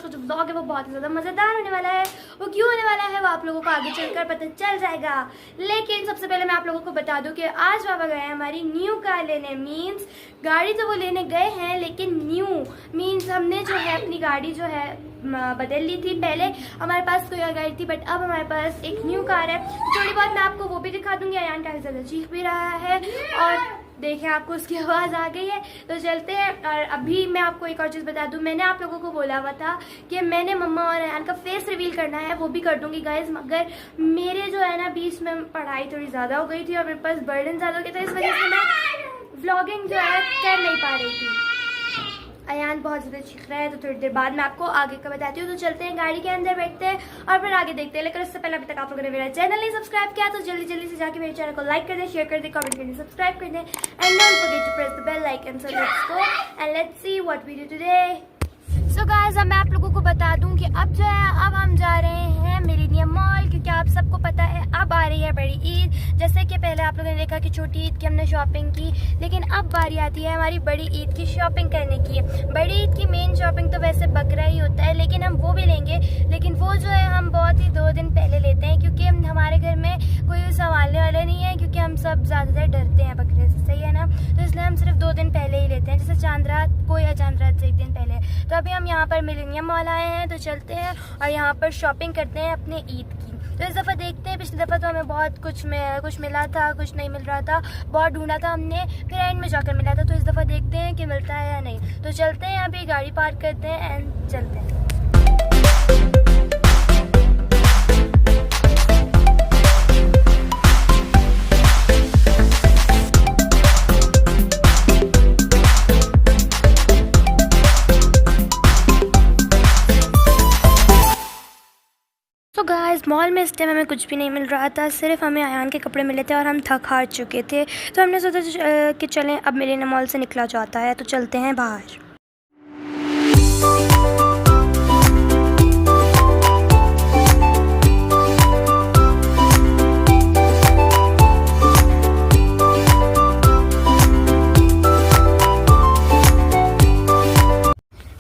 आज का जो व्लॉग है वो बहुत ही ज़्यादा मज़ेदार होने वाला है। वो क्यों होने वाला है वो आप लोगों को आगे चलकर पता चल जाएगा। लेकिन सबसे पहले मैं आप लोगों को बता दूं कि आज पापा गए हैं हमारी न्यू कार लेने। मीन्स गाड़ी तो वो लेने गए हैं लेकिन न्यू मीन्स हमने जो है अपनी गाड़ी जो है बदल ली थी। पहले हमारे पास कोई और गाड़ी थी बट अब हमारे पास एक न्यू कार है। थोड़ी बहुत मैं आपको वो भी दिखा दूंगी। अयान काफ़ी ज़्यादा चीख भी रहा है और देखें आपको उसकी आवाज़ आ गई है तो चलते हैं। और अभी मैं आपको एक और चीज़ बता दूं, मैंने आप लोगों को बोला हुआ था कि मैंने मम्मा और अयान का फेस रिवील करना है, वो भी कर दूंगी गाइस। मगर मेरे जो है ना बीच में पढ़ाई थोड़ी ज़्यादा हो गई थी और मेरे पास बर्डन ज़्यादा हो गया था, इस वजह से मैं व्लॉगिंग जो है कर नहीं पा रही थी। अयान बहुत ज़्यादा चीख रहा है तो थोड़ी देर बाद मैं आपको आगे का बताती हूँ। तो चलते हैं गाड़ी के अंदर बैठते हैं और फिर आगे देखते हैं। लेकिन उससे पहले अभी तक आप लोगों ने मेरा चैनल नहीं सब्सक्राइब किया तो जल्दी जल्दी से जाके मेरे चैनल को लाइक कर दें, शेयर कर दें, कमेंट कर दें, सब्सक्राइब कर दें and don't forget to press the bell icon. So let's go and let's see what we do today. So guys अब मैं आप लोगों को बता दूं कि अब जो है अब हम जा रहे हैं मिलेनियम मॉल, क्योंकि आप सबको पता है अब आ रही है बड़ी ईद। जैसे कि पहले आप लोगों ने देखा कि छोटी ईद की हमने शॉपिंग की, लेकिन अब बारी आती है हमारी बड़ी ईद की शॉपिंग करने की। बड़ी ईद की मेन शॉपिंग तो वैसे बकरा ही होता है लेकिन हम वो भी लेंगे, लेकिन वो जो है हम बहुत ही 2 दिन पहले लेते हैं क्योंकि हमारे घर में कोई संभालने वाला नहीं है, क्योंकि हम सब ज़्यादातर डरते हैं बकरे से, सही है ना। तो इसलिए हम सिर्फ 2 दिन पहले ही लेते हैं, जैसे चांद रात को या चांद रात से 1 दिन पहले। तो अभी हम यहाँ पर मिलेनियम मॉल आए हैं तो चलते हैं और यहाँ पर शॉपिंग करते हैं अपने ईद की। तो इस दफ़ा देखते हैं, पिछली दफ़ा तो हमें बहुत कुछ मिला था, कुछ नहीं मिल रहा था, बहुत ढूंढा था हमने, फिर एंड में जाकर मिला था। तो इस दफ़ा देखते हैं कि मिलता है या नहीं। तो चलते हैं, अभी गाड़ी पार्क करते हैं एंड चलते हैं। तो गाइस मॉल में इस टाइम हमें कुछ भी नहीं मिल रहा था, सिर्फ हमें अयान के कपड़े मिले थे और हम थक हार चुके थे। तो हमने सोचा कि चलें अब मिलेनियम मॉल से निकला जाता है, तो चलते हैं बाहर।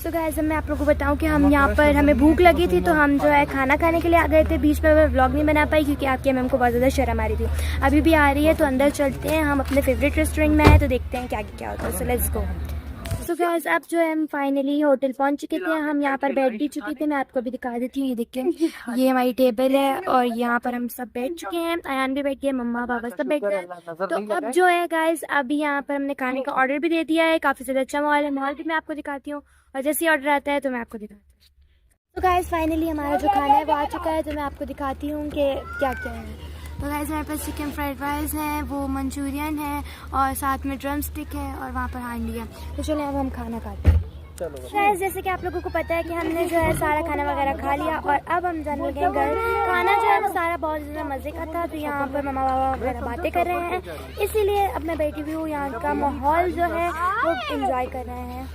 तो गाइस मैं आप लोगों को बताऊं कि हम यहाँ पर हमें भूख लगी थी तो हम जो है खाना खाने के लिए आ गए थे। बीच में मैं व्लॉग नहीं बना पाई क्योंकि आपके मैम को बहुत ज़्यादा शर्म आ रही थी। अभी भी आ रही है तो अंदर चलते हैं, हम अपने फेवरेट रेस्टोरेंट में आए तो देखते हैं क्या क्या होता है। सो लेट्स गो। तो गाइस अब जो है हम फाइनली होटल पहुंच चुके थे, हम यहाँ पर बैठ भी चुके थे। मैं आपको भी दिखा देती हूँ, ये देखिए ये हमारी टेबल है और यहाँ पर हम सब बैठ चुके हैं। अयान भी बैठ गए, मम्मा पापा सब बैठ गए। तो अब जो है गाइस अभी यहाँ पर हमने खाने का ऑर्डर भी दे दिया है। काफ़ी ज़्यादा अच्छा मॉल है, मॉल भी मैं आपको दिखाती हूँ और जैसे ही ऑर्डर आता है तो मैं आपको दिखाती हूँ। तो गाइस फाइनली हमारा जो खाना है वो आ चुका है, तो मैं आपको दिखाती हूँ कि क्या क्या है। तो गाइस हमारे पास चिकन फ्राइड राइस है, वो मंचूरियन है और साथ में ड्रम स्टिक है और वहाँ पर हांडी है। तो चलिए अब हम खाना खाते हैं। गाइस जैसे कि आप लोगों को पता है कि हमने जो है सारा खाना वगैरह खा लिया और अब हम जाने लगे हैं घर। खाना जो है वो सारा बहुत ज़्यादा मज़े का था। तो यहाँ पर मम्मा पापा वगैरह बातें कर रहे हैं, इसीलिए अब मैं बैठी हुई हूँ। यहाँ का माहौल जो है वो इंजॉय कर रहे हैं।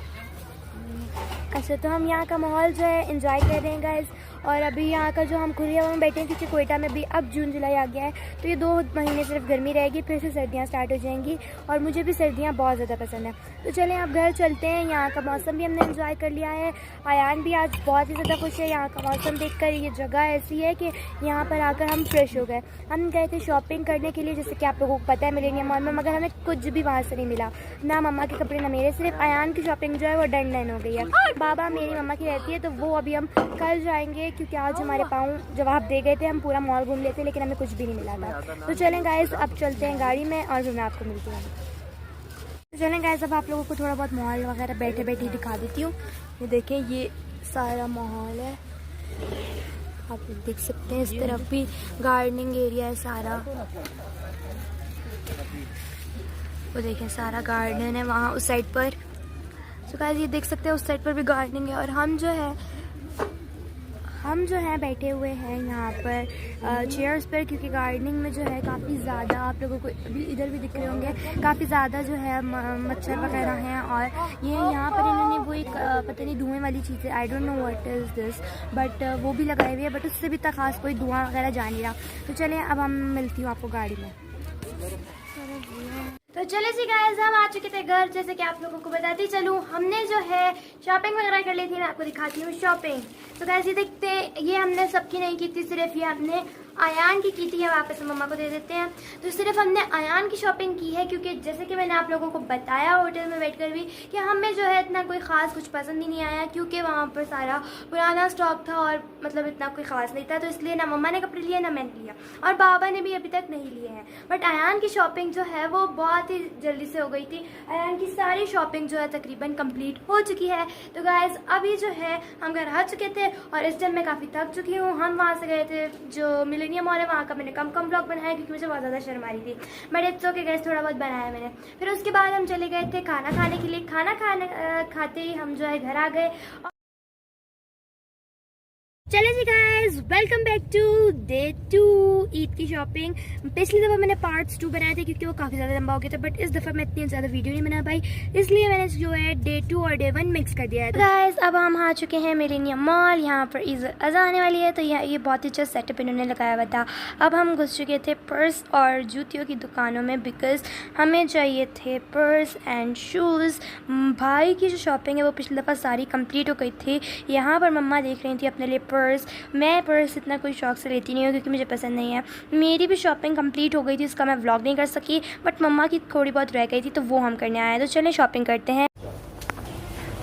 अच्छा तो हम यहाँ का माहौल जो है इंजॉय कर रहे हैं गाइस। और अभी यहाँ का जो हम खुलिया में बैठे हैं क्योंकि कोयटा में भी अब जून जुलाई आ गया है, तो ये 2 महीने सिर्फ गर्मी रहेगी, फिर से सर्दियाँ स्टार्ट हो जाएंगी और मुझे भी सर्दियाँ बहुत ज़्यादा पसंद है। तो चलें अब घर चलते हैं। यहाँ का मौसम भी हमने एंजॉय कर लिया है। अयान भी आज बहुत ही ज़्यादा खुश है यहाँ का मौसम देखकर। ये जगह ऐसी है कि यहाँ पर आकर हम फ्रेश हो गए। हम गए थे शॉपिंग करने के लिए, जैसे कि आप लोगों को पता है मिलेनियम मॉल में, मगर हमें कुछ भी वहाँ से नहीं मिला, ना मम्मा के कपड़े ना मेरे। सिर्फ अयान की शॉपिंग जो है वो डन हो गई है। बाबा मेरी मम्मा की रहती है तो वो अभी हम कल जाएंगे, क्योंकि आज हमारे पाँव जवाब दे गए थे। हम पूरा मॉल घूम लेते लेकिन हमें कुछ भी नहीं मिला था। तो चलें गाइस अब चलते हैं गाड़ी में और फिर मैं आपको मिलती हूँ। तो चलें गाइस अब आप लोगों को थोड़ा बहुत मॉल वगैरह बैठे बैठे दिखा देती हूँ। ये देखें ये सारा माहौल है, आप देख सकते हैं। इस तरफ भी गार्डनिंग एरिया है सारा, वो देखें सारा गार्डन है वहाँ उस साइड पर। तो गाइस ये देख सकते हैं उस साइड पर भी गार्डनिंग है और हम जो है बैठे हुए हैं यहाँ पर चेयर्स पर, क्योंकि गार्डनिंग में जो है काफ़ी ज़्यादा आप लोगों को अभी इधर भी दिख रहे होंगे, काफ़ी ज़्यादा जो है मच्छर वगैरह हैं। और ये यहाँ पर इन्होंने वो एक पता नहीं धुएं वाली चीज़ है, I don't know what is this, but वो भी लगाए हुए है, बट उससे भी तक खास कोई धुआं वगैरह जा नहीं रहा। तो चलिए अब हम मिलती हूँ आपको गाड़ी में। तो चले जी गाइस, हम आ चुके थे घर। जैसे कि आप लोगों को बताती चलूँ, हमने जो है शॉपिंग वगैरह कर ली थी। मैं आपको दिखाती हूँ शॉपिंग। तो गाइस ये देखते हैं, ये हमने सबकी नहीं की थी, सिर्फ ये हमने आयान की थी। है वापस मम्मा को दे देते हैं। तो सिर्फ हमने आयान की शॉपिंग की है, क्योंकि जैसे कि मैंने आप लोगों को बताया होटल में बैठ कर भी कि हमें जो है इतना कोई ख़ास कुछ पसंद ही नहीं आया, क्योंकि वहाँ पर सारा पुराना स्टॉक था और मतलब इतना कोई ख़ास नहीं था। तो इसलिए ना मम्मा ने कपड़े लिए ना मैंने लिया, और बाबा ने भी अभी तक नहीं लिए हैं। बट आयान की शॉपिंग जो है वो बहुत ही जल्दी से हो गई थी। आयान की सारी शॉपिंग जो है तकरीबन कंप्लीट हो चुकी है। तो गाइस अभी जो है हम घर आ चुके थे और इस टाइम मैं काफ़ी थक चुकी हूँ। हम वहाँ से गए थे जो मिलेनियम मॉल है, वहाँ का मैंने कम ब्लॉग बनाया क्योंकि मुझे बहुत ज़्यादा शर्म आ रही थी। बट इट्स ओके गाइस, थोड़ा बहुत बनाया मैंने। फिर उसके बाद हम चले गए थे खाना खाने के लिए। खाना खाते ही हम जो है घर आ गए। चले जी guys, welcome back to 2 Eid की शॉपिंग। पिछली दफ़ा मैंने पार्ट्स 2 बनाए थे क्योंकि वो काफ़ी ज़्यादा लंबा हो गया था, बट इस दफ़ा मैं इतनी ज़्यादा वीडियो नहीं बना पाई, इसलिए मैंने जो है डे 2 और डे 1 मिक्स कर दिया है। तो गाइस अब हम आ चुके हैं मिलेनियम मॉल। यहाँ पर ईद अज़ा आने वाली है, तो ये बहुत ही अच्छा सेटअप इन्होंने लगाया हुआ था। अब हम घुस चुके थे पर्स और जूतियों की दुकानों में, बिकॉज़ हमें चाहिए थे पर्स एंड शूज़। भाई की जो शॉपिंग है वो पिछली दफ़ा सारी कंप्लीट हो गई थी। यहाँ पर मम्मा देख रही थी अपने लिए पर्स। मैं पर्स इतना कोई शौक से लेती नहीं हूँ क्योंकि मुझे पसंद नहीं है। मेरी भी शॉपिंग कंप्लीट हो गई थी, उसका मैं व्लॉग नहीं कर सकी, बट मम्मा की थोड़ी बहुत रह गई थी तो वो हम करने आए हैं। तो चलें शॉपिंग करते हैं।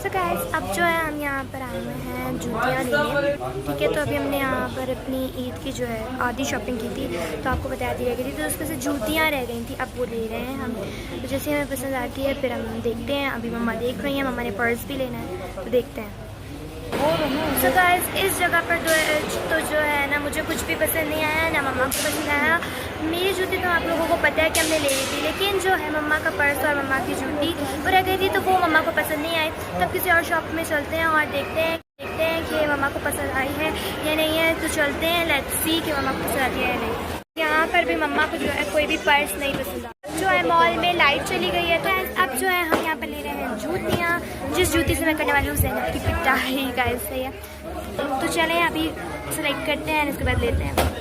सो गाइस अब जो है हम यहाँ पर आए हुए हैं जूतियाँ लेने, ठीक है। तो अभी हमने यहाँ पर अपनी ईद की जो है आधी शॉपिंग की थी, तो आपको बता दी रह गई थी, तो उसमें से जूतियाँ रह गई थी, अब वो ले रहे हैं हम। तो जैसे हमें पसंद आती है फिर हम देखते हैं। अभी मम्मा देख रही हैं, मम्मा ने पर्स भी लेना है, तो देखते हैं। सो गाइस इस जगह पर तो जो है ना मुझे कुछ भी पसंद नहीं आया, ना मम्मा को पसंद आया। मेरी जूती तो आप लोगों को पता है कि हमने ले ली थी, लेकिन जो है मम्मा का पर्स और मम्मा की जूती वो रह गई थी, तो वो मम्मा को पसंद नहीं आई। तब किसी और शॉप में चलते हैं और देखते हैं कि मम्मा को पसंद आई है या नहीं है। तो चलते हैं, लेट्स सी कि मम्मा को पसंद आई है या नहीं। यहाँ पर भी मम्मा को जो है कोई भी पर्स नहीं पसंद आता। जो है मॉल में लाइट चली गई है, तो अब जो है हम यहाँ पर ले रहे हैं जूतियाँ। जिस जूती से मैं करने वाली हूँ ज़ैनब की पिटाई गाइस से है। तो चलें अभी सेलेक्ट करते हैं, इसके बाद लेते हैं।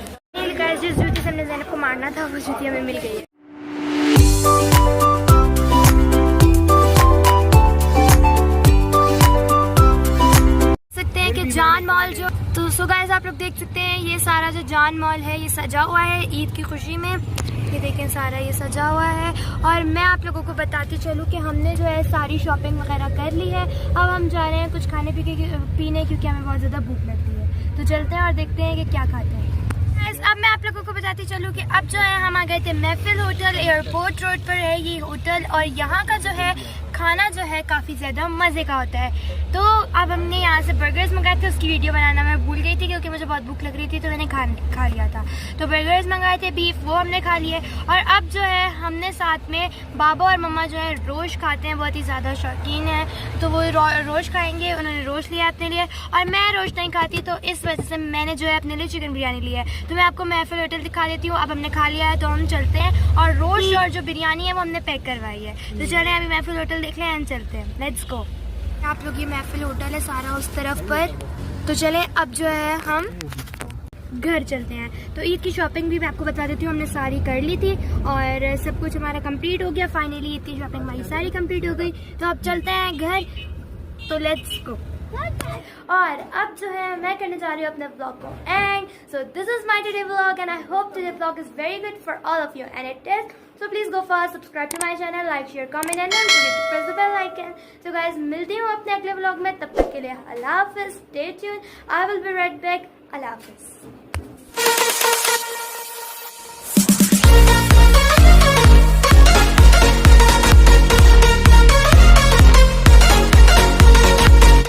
गाइस जिस जूती से हमने ज़ैनब को मारना था वो जूती हमें मिल गई है। जान मॉल जो तो सो गाइस आप लोग देख सकते हैं, ये सारा जो जान मॉल है ये सजा हुआ है ईद की खुशी में। ये देखें सारा ये सजा हुआ है। और मैं आप लोगों को बताती चलूँ कि हमने जो है सारी शॉपिंग वगैरह कर ली है। अब हम जा रहे हैं कुछ खाने पीने क्योंकि हमें बहुत ज़्यादा भूख लगती है। तो चलते हैं और देखते हैं कि क्या खाते हैं। अब मैं आप लोगों को बताती चलूँ कि अब जो है हम आ गए थे महफिल होटल। एयरपोर्ट रोड पर है ये होटल, और यहाँ का जो है खाना जो है काफ़ी ज़्यादा मज़े का होता है। तो अब हमने यहाँ से बर्गर्स मंगाए थे, उसकी वीडियो बनाना मैं भूल गई थी क्योंकि मुझे बहुत भूख लग रही थी, तो मैंने खा लिया था। तो बर्गर्स मंगाए थे बीफ, वो हमने खा लिए। और अब जो है हमने साथ में बाबा और मम्मा जो है रोश खाते हैं, बहुत ही ज़्यादा शौकीन है, तो वो रोश खाएंगे। उन्होंने रोश लिया अपने लिए और मैं रोश नहीं खाती, तो इस वजह से मैंने जो है अपने लिए चिकन बिरयानी लिया है। तो मैं आपको महफिल होटल दिखा देती हूँ। अब हमने खा लिया है तो हम चलते हैं, और रोश और जो बिरयानी है वो हमने पैक करवाई है। तो चलें अभी महफिल होटल देख लें एंड चलते हैं। Let's go. आप लोग ये महफिल होटल है सारा उस तरफ पर। तो चलें अब जो है हम घर चलते हैं। तो ईद की शॉपिंग भी मैं आपको बता देती हूँ, हमने सारी कर ली थी और सब कुछ हमारा कंप्लीट हो गया। फाइनली ईद की शॉपिंग हमारी सारी कंप्लीट हो गई। तो अब चलते हैं घर, तो लेट्स गो। और अब जो है मैं करने जा रही हूँ अपने ब्लॉग को and. So this is my today vlog and I hope today vlog is very good for all of you and it is. So please go first, subscribe to my channel, like, share, comment and don't forget to press the bell icon. So guys, मिलती हूँ अपने अगले vlog में, तब तक के लिए अल्लाह हाफिज़, stay tuned, I will be right back, अल्लाह हाफिज़।